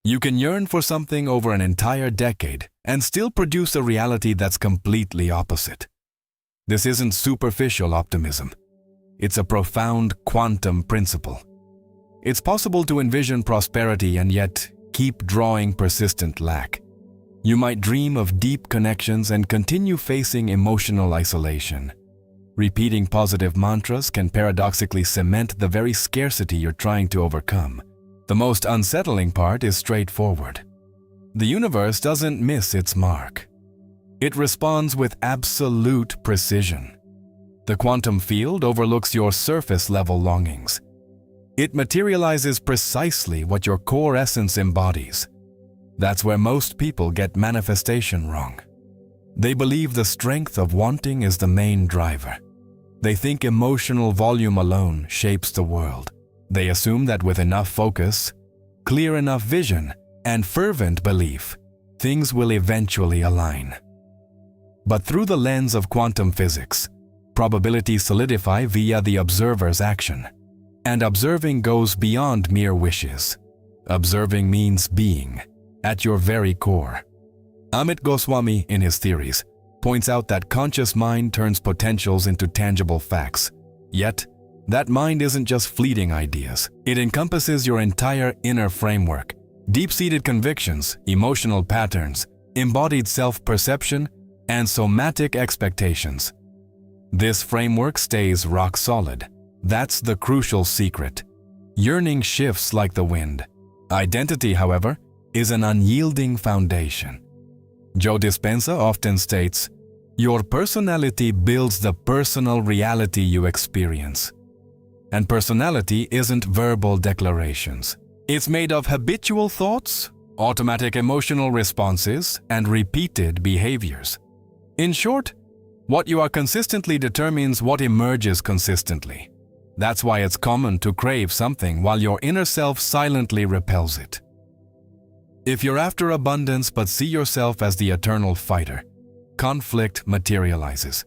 You can yearn for something over an entire decade and still produce a reality that's completely opposite. This isn't superficial optimism. It's a profound quantum principle. It's possible to envision prosperity and yet keep drawing persistent lack. You might dream of deep connections and continue facing emotional isolation. Repeating positive mantras can paradoxically cement the very scarcity you're trying to overcome. The most unsettling part is straightforward. The universe doesn't miss its mark. It responds with absolute precision. The quantum field overlooks your surface-level longings. It materializes precisely what your core essence embodies. That's where most people get manifestation wrong. They believe the strength of wanting is the main driver. They think emotional volume alone shapes the world. They assume that with enough focus, clear enough vision, and fervent belief, things will eventually align. But through the lens of quantum physics, probabilities solidify via the observer's action. And observing goes beyond mere wishes. Observing means being, at your very core. Amit Goswami, in his theories, points out that conscious mind turns potentials into tangible facts. Yet, that mind isn't just fleeting ideas. It encompasses your entire inner framework, deep-seated convictions, emotional patterns, embodied self-perception, and somatic expectations. This framework stays rock solid. That's the crucial secret. Yearning shifts like the wind. Identity, however, is an unyielding foundation. Joe Dispenza often states, "Your personality builds the personal reality you experience." And personality isn't verbal declarations. It's made of habitual thoughts, automatic emotional responses, and repeated behaviors. In short, what you are consistently determines what emerges consistently. That's why it's common to crave something while your inner self silently repels it. If you're after abundance but see yourself as the eternal fighter, conflict materializes.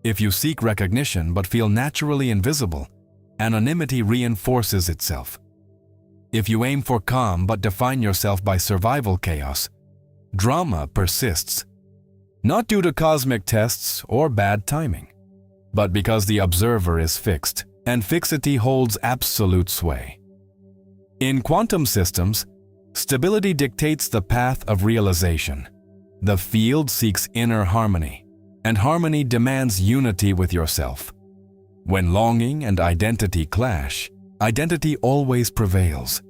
If you seek recognition but feel naturally invisible, anonymity reinforces itself. If you aim for calm but define yourself by survival chaos, drama persists. Not due to cosmic tests or bad timing, but because the observer is fixed, and fixity holds absolute sway. In quantum systems, stability dictates the path of realization. The field seeks inner harmony, and harmony demands unity with yourself. When longing and identity clash, identity always prevails.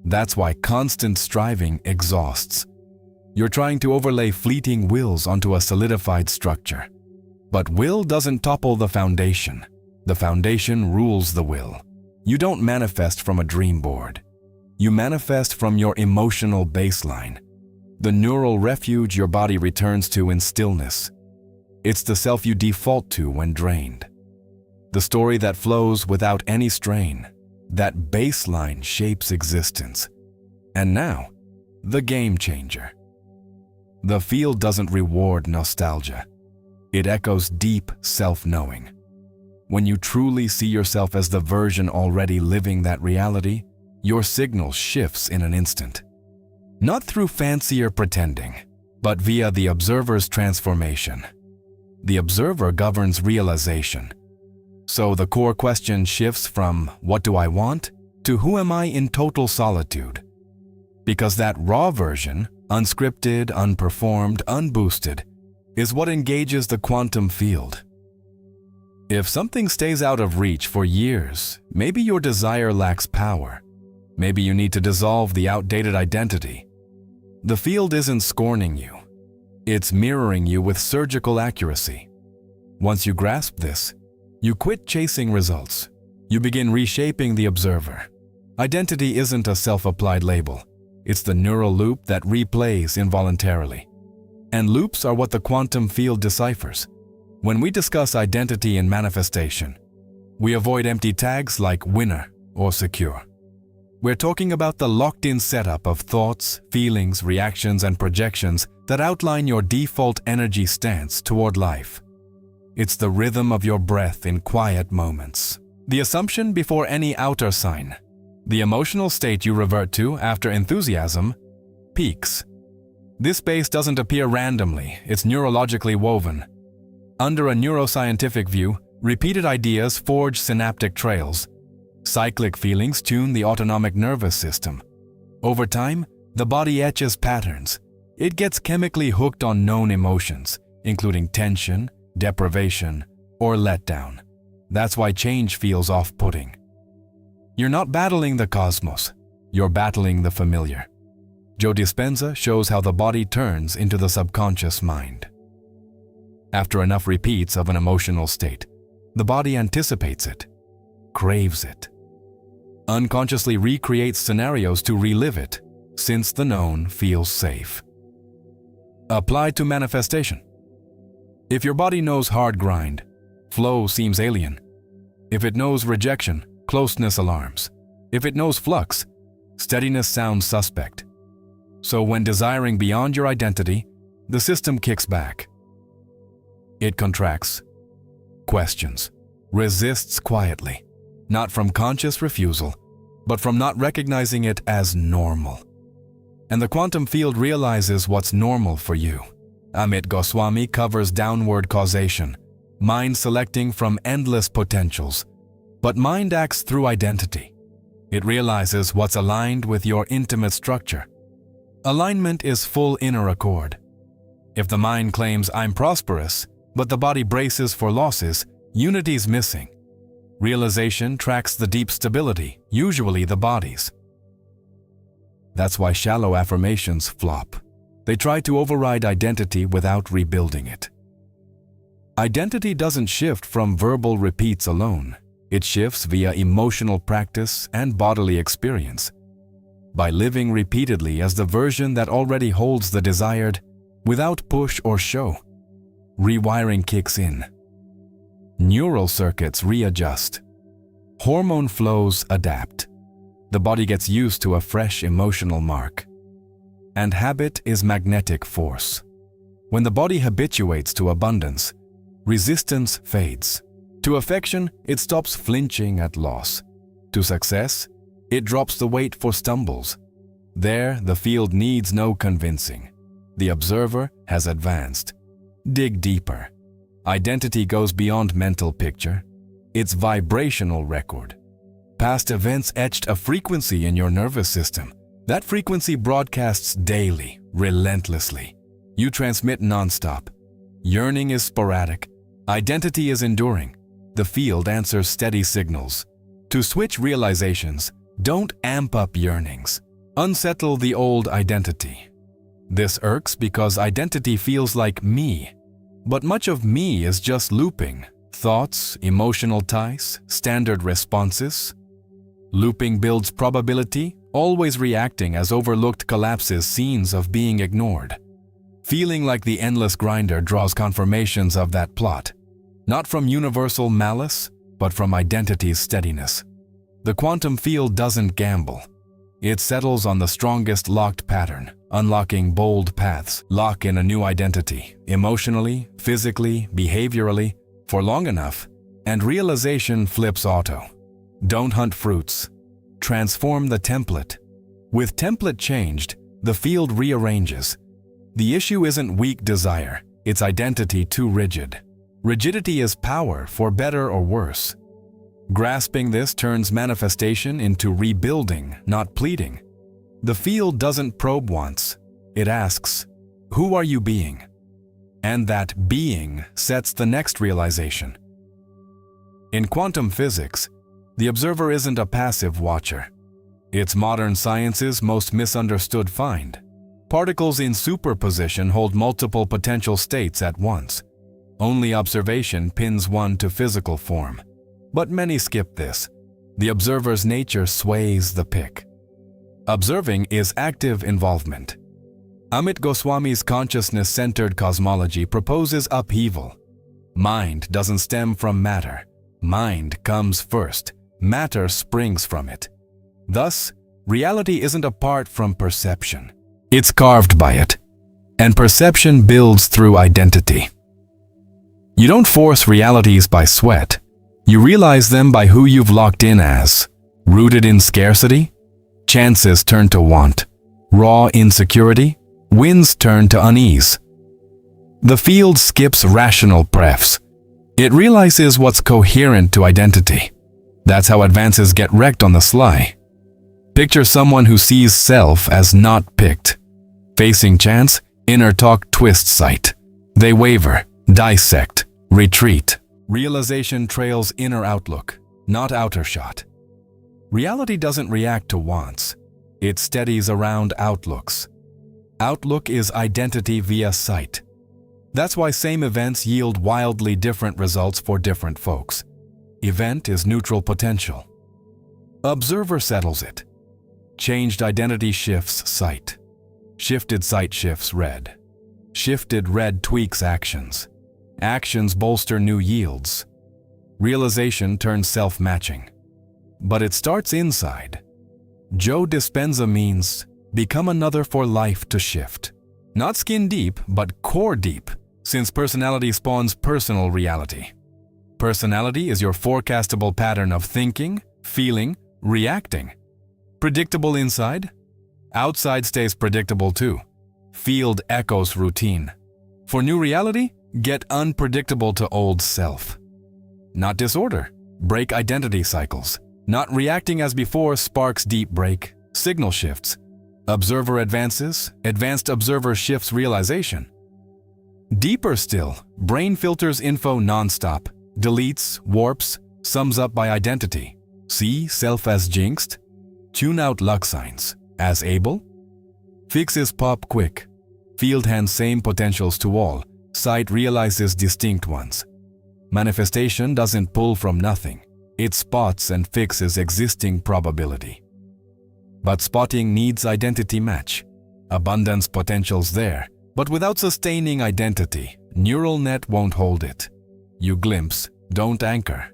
That's why constant striving exhausts. You're trying to overlay fleeting wills onto a solidified structure. But will doesn't topple the foundation. The foundation rules the will. You don't manifest from a dream board. You manifest from your emotional baseline, the neural refuge your body returns to in stillness. It's the self you default to when drained. The story that flows without any strain. That baseline shapes existence. And now, the game changer. The field doesn't reward nostalgia. It echoes deep self-knowing. When you truly see yourself as the version already living that reality, your signal shifts in an instant. Not through fancier pretending, but via the observer's transformation. The observer governs realization. So the core question shifts from "what do I want?" to "who am I in total solitude?" Because that raw version, unscripted, unperformed, unboosted, is what engages the quantum field. If something stays out of reach for years, maybe your desire lacks power. Maybe you need to dissolve the outdated identity. The field isn't scorning you. It's mirroring you with surgical accuracy. Once you grasp this, you quit chasing results. You begin reshaping the observer. Identity isn't a self-applied label. It's the neural loop that replays involuntarily. And loops are what the quantum field deciphers. When we discuss identity and manifestation, we avoid empty tags like winner or secure. We're talking about the locked-in setup of thoughts, feelings, reactions, and projections that outline your default energy stance toward life. It's the rhythm of your breath in quiet moments. The assumption before any outer sign. The emotional state you revert to after enthusiasm peaks. This base doesn't appear randomly, it's neurologically woven. Under a neuroscientific view, repeated ideas forge synaptic trails. Cyclic feelings tune the autonomic nervous system. Over time, the body etches patterns. It gets chemically hooked on known emotions, including tension, deprivation, or letdown. That's why change feels off-putting. You're not battling the cosmos, you're battling the familiar. Dispenza shows how the body turns into the subconscious mind. After enough repeats of an emotional state, the body anticipates it, craves it, unconsciously recreates scenarios to relive it, since the known feels safe. Applied to manifestation. If your body knows hard grind, flow seems alien. If it knows rejection, closeness alarms. If it knows flux, steadiness sounds suspect. So when desiring beyond your identity, the system kicks back. It contracts, questions, resists quietly, not from conscious refusal, but from not recognizing it as normal. And the quantum field realizes what's normal for you. Amit Goswami covers downward causation, mind selecting from endless potentials. But mind acts through identity. It realizes what's aligned with your intimate structure. Alignment is full inner accord. If the mind claims I'm prosperous, but the body braces for losses, unity's missing. Realization tracks the deep stability, usually the body's. That's why shallow affirmations flop. They try to override identity without rebuilding it. Identity doesn't shift from verbal repeats alone. It shifts via emotional practice and bodily experience. By living repeatedly as the version that already holds the desired, without push or show, rewiring kicks in. Neural circuits readjust. Hormone flows adapt. The body gets used to a fresh emotional mark. And habit is magnetic force. When the body habituates to abundance, resistance fades. To affection, it stops flinching at loss. To success, it drops the weight for stumbles. There, the field needs no convincing. The observer has advanced. Dig deeper. Identity goes beyond mental picture. It's vibrational record. Past events etched a frequency in your nervous system. That frequency broadcasts daily, relentlessly. You transmit nonstop. Yearning is sporadic. Identity is enduring. The field answers steady signals. To switch realizations, don't amp up yearnings. Unsettle the old identity. This irks because identity feels like me. But much of me is just looping. Thoughts, emotional ties, standard responses. Looping builds probability, always reacting as overlooked collapses scenes of being ignored. Feeling like the endless grinder draws confirmations of that plot. Not from universal malice, but from identity's steadiness. The quantum field doesn't gamble. It settles on the strongest locked pattern, unlocking bold paths. Lock in a new identity, emotionally, physically, behaviorally, for long enough, and realization flips auto. Don't hunt fruits. Transform the template. With template changed, the field rearranges. The issue isn't weak desire, it's identity too rigid. Rigidity is power, for better or worse. Grasping this turns manifestation into rebuilding, not pleading. The field doesn't probe once. It asks, who are you being? And that being sets the next realization. In quantum physics, the observer isn't a passive watcher. It's modern science's most misunderstood find. Particles in superposition hold multiple potential states at once. Only observation pins one to physical form. But many skip this. The observer's nature sways the pick. Observing is active involvement. Amit Goswami's consciousness-centered cosmology proposes upheaval. Mind doesn't stem from matter. Mind comes first. Matter springs from it. Thus, reality isn't apart from perception. It's carved by it. And perception builds through identity. You don't force realities by sweat. You realize them by who you've locked in as. Rooted in scarcity, chances turn to want. Raw insecurity, winds turn to unease. The field skips rational prefs. It realizes what's coherent to identity. That's how advances get wrecked on the sly. Picture someone who sees self as not picked. Facing chance, inner talk twists sight. They waver, dissect, retreat. Realization trails inner outlook, not outer shot. Reality doesn't react to wants. It steadies around outlooks. Outlook is identity via sight. That's why same events yield wildly different results for different folks. Event is neutral potential. Observer settles it. Changed identity shifts sight. Shifted sight shifts red. Shifted red tweaks actions. Actions bolster new yields. Realization turns self-matching. But it starts inside. Joe Dispenza means become another for life to shift. Not skin deep, but core deep, since personality spawns personal reality. Personality is your forecastable pattern of thinking, feeling, reacting. Predictable inside? Outside stays predictable too. Field echoes routine. For new reality, get unpredictable to old self. Not disorder, break identity cycles. Not reacting as before sparks deep break, signal shifts. Observer advances, advanced observer shifts realization. Deeper still, brain filters info nonstop, deletes, warps, sums up by identity. See self as jinxed? Tune out luck signs. As able? Fixes pop quick. Field hands same potentials to all. Sight realizes distinct ones. Manifestation doesn't pull from nothing. It spots and fixes existing probability. But spotting needs identity match. Abundance potential's there, but without sustaining identity, neural net won't hold it. You glimpse, don't anchor.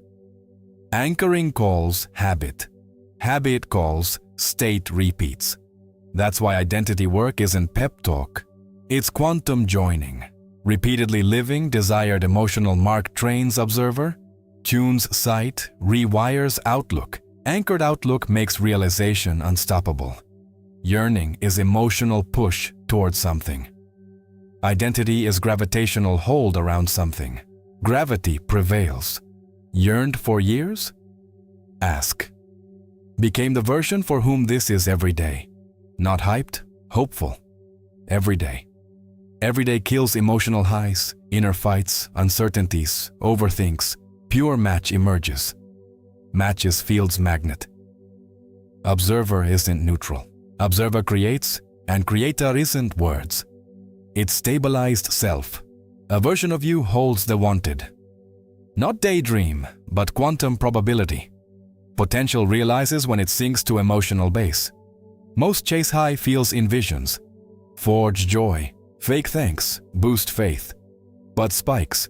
Anchoring calls habit. Habit calls state repeats. That's why identity work isn't pep talk. It's quantum joining. Repeatedly living desired emotional mark trains observer, tunes sight, rewires outlook. Anchored outlook makes realization unstoppable. Yearning is emotional push towards something. Identity is gravitational hold around something. Gravity prevails. Yearned for years? Ask. Became the version for whom this is every day. Not hyped, hopeful. Every day. Every day kills emotional highs, inner fights, uncertainties, overthinks. Pure match emerges. Match is field's magnet. Observer isn't neutral. Observer creates, and creator isn't words. It's stabilized self. A version of you holds the wanted. Not daydream, but quantum probability. Potential realizes when it sinks to emotional base. Most chase high feels in visions. Forge joy. Fake thanks. Boost faith. But spikes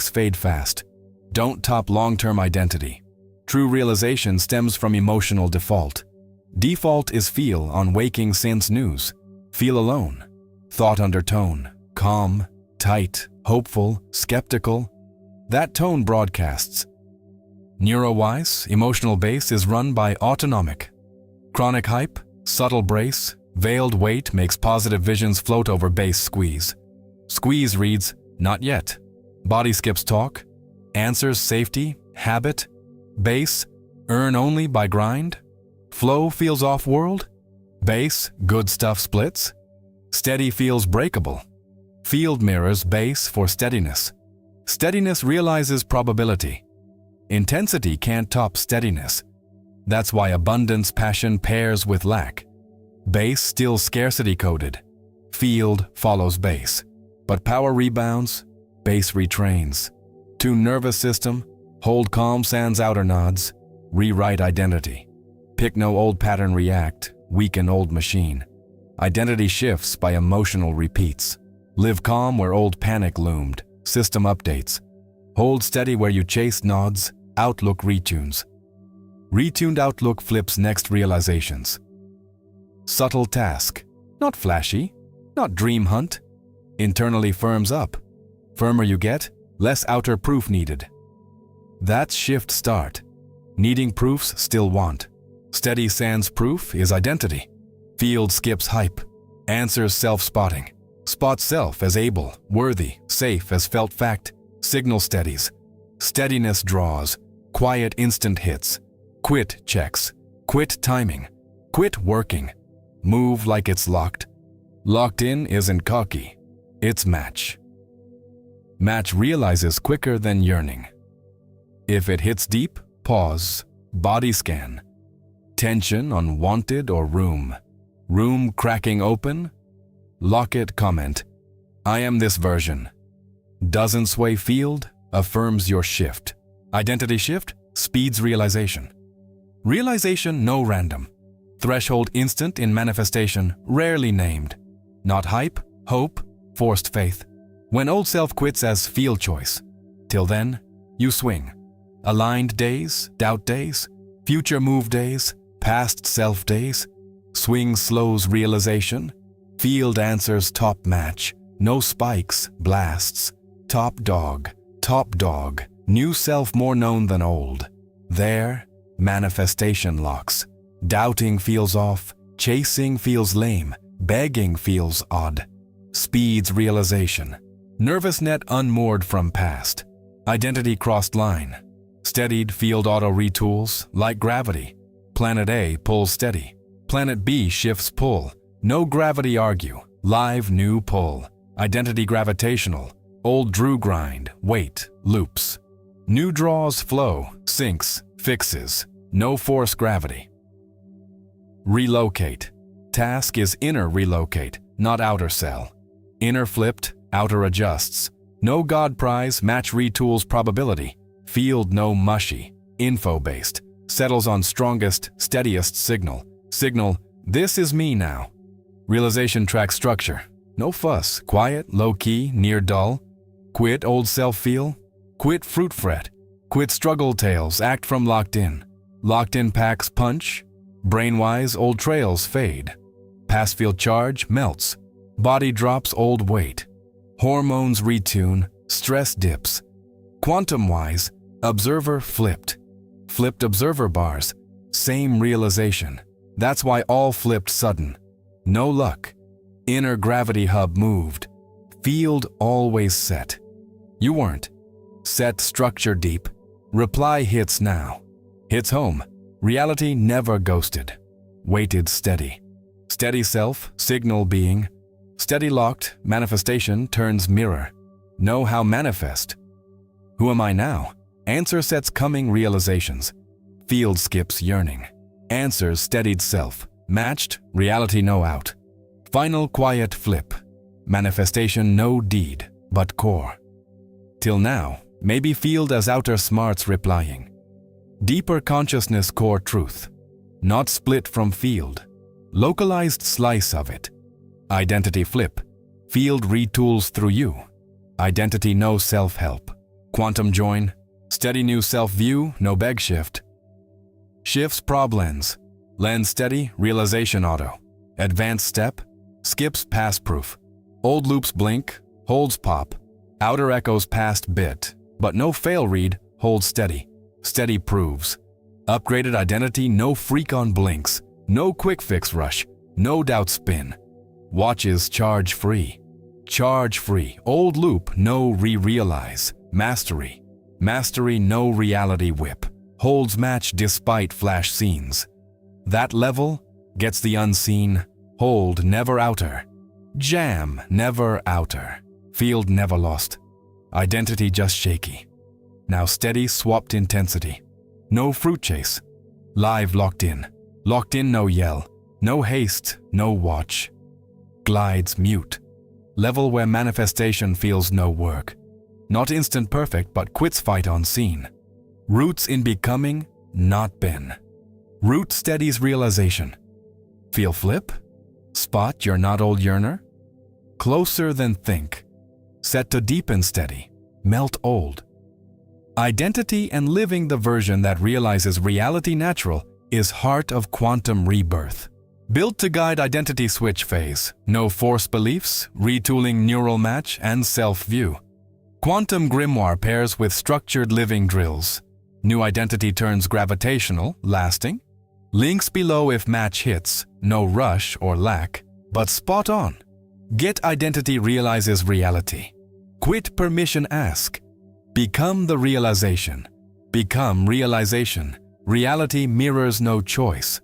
fade fast. Don't top long-term identity. True realization stems from emotional default. Default is feel on waking since news. Feel alone. Thought undertone. Calm, tight, hopeful, skeptical. That tone broadcasts. Neuro-wise, emotional base is run by autonomic. Chronic hype, subtle brace, veiled weight makes positive visions float over base squeeze. Squeeze reads, not yet. Body skips talk. Answers safety, habit. Base, earn only by grind. Flow feels off-world. Base, good stuff splits. Steady feels breakable. Field mirrors base for steadiness. Steadiness realizes probability. Intensity can't top steadiness. That's why abundance passion pairs with lack. Base still scarcity coded. Field follows base. But power rebounds, base retrains. Tune nervous system, hold calm sans outer nods, rewrite identity. Pick no old pattern react, weaken old machine. Identity shifts by emotional repeats. Live calm where old panic loomed, system updates. Hold steady where you chased nods, outlook retunes. Retuned outlook flips next realizations. Subtle task, not flashy, not dream hunt. Internally firms up. Firmer you get, less outer proof needed. That's shift start. Needing proofs still want. Steady sans proof is identity. Field skips hype. Answers self-spotting. Spots self as able, worthy, safe as felt fact. Signal steadies. Steadiness draws. Quiet instant hits. Quit checks. Quit timing. Quit working. Move like it's locked. Locked in isn't cocky. It's match. Match realizes quicker than yearning. If it hits deep, pause. Body scan. Tension on wanted or room. Room cracking open. Lock it comment. I am this version. Doesn't sway field, affirms your shift. Identity shift speeds realization. Realization no random. Threshold instant in manifestation, rarely named. Not hype, hope, forced faith. When old self quits as field choice. Till then, you swing. Aligned days, doubt days, future move days, past self days. Swing slows realization. Field answers top match. No spikes, blasts. Top dog, new self more known than old. There, manifestation locks. Doubting feels off, chasing feels lame, begging feels odd. Speeds realization. Nervous net unmoored from past. Identity crossed line. Steadied field auto retools, like gravity. Planet A pulls steady. Planet B shifts pull. No gravity argue, live new pull. Identity gravitational. Old drew grind, wait, loops. New draws flow, sinks, fixes. No force gravity. Relocate. Task is inner relocate, not outer cell. Inner flipped, outer adjusts. No God prize, match retools probability. Field no mushy, info-based. Settles on strongest, steadiest signal. Signal, this is me now. Realization track structure. No fuss, quiet, low-key, near dull. Quit old self-feel. Quit fruit fret. Quit struggle tales, act from locked in. Locked in packs punch. Brain-wise, old trails fade. Past field charge melts. Body drops old weight. Hormones retune, stress dips. Quantum-wise, observer flipped. Flipped observer bars. Same realization. That's why all flipped sudden. No luck. Inner gravity hub moved. Field always set. You weren't. Set structure deep. Reply hits now. Hits home. Reality never ghosted. Weighted steady. Steady self, signal being. Steady locked, manifestation turns mirror. Know how manifest. Who am I now? Answer sets coming realizations. Field skips yearning. Answers steadied self. Matched, reality no out. Final quiet flip. Manifestation no deed, but core. Till now, maybe field as outer smarts replying. Deeper consciousness core truth. Not split from field. Localized slice of it. Identity flip. Field retools through you. Identity no self-help. Quantum join. Steady new self-view, no beg shift. Shifts prob lens. Lens steady, realization auto. Advanced step. Skips pass proof. Old loops blink, holds pop. Outer echoes past bit, but no fail read, holds steady. Steady proves. Upgraded identity, no freak on blinks. No quick fix rush. No doubt spin. Watches charge free. Charge free. Old loop, no re-realize. Mastery. Mastery, no reality whip. Holds match despite flash scenes. That level gets the unseen. Hold never outer. Jam never outer. Field never lost. Identity just shaky. Now steady swapped intensity. No fruit chase. Live locked in. Locked in no yell. No haste, no watch. Glides mute. Level where manifestation feels no work. Not instant perfect but quits fight on scene. Roots in becoming, not been. Root steadies realization. Feel flip? Spot you're not old yearner? Closer than think. Set to deepen steady. Melt old. Identity and living the version that realizes reality natural is heart of quantum rebirth. Built to guide identity switch phase. No force beliefs, retooling neural match and self-view. Quantum grimoire pairs with structured living drills. New identity turns gravitational, lasting. Links below if match hits, no rush or lack, but spot on. Get identity realizes reality. Quit permission ask. Become the realization. Become realization. Reality mirrors no choice.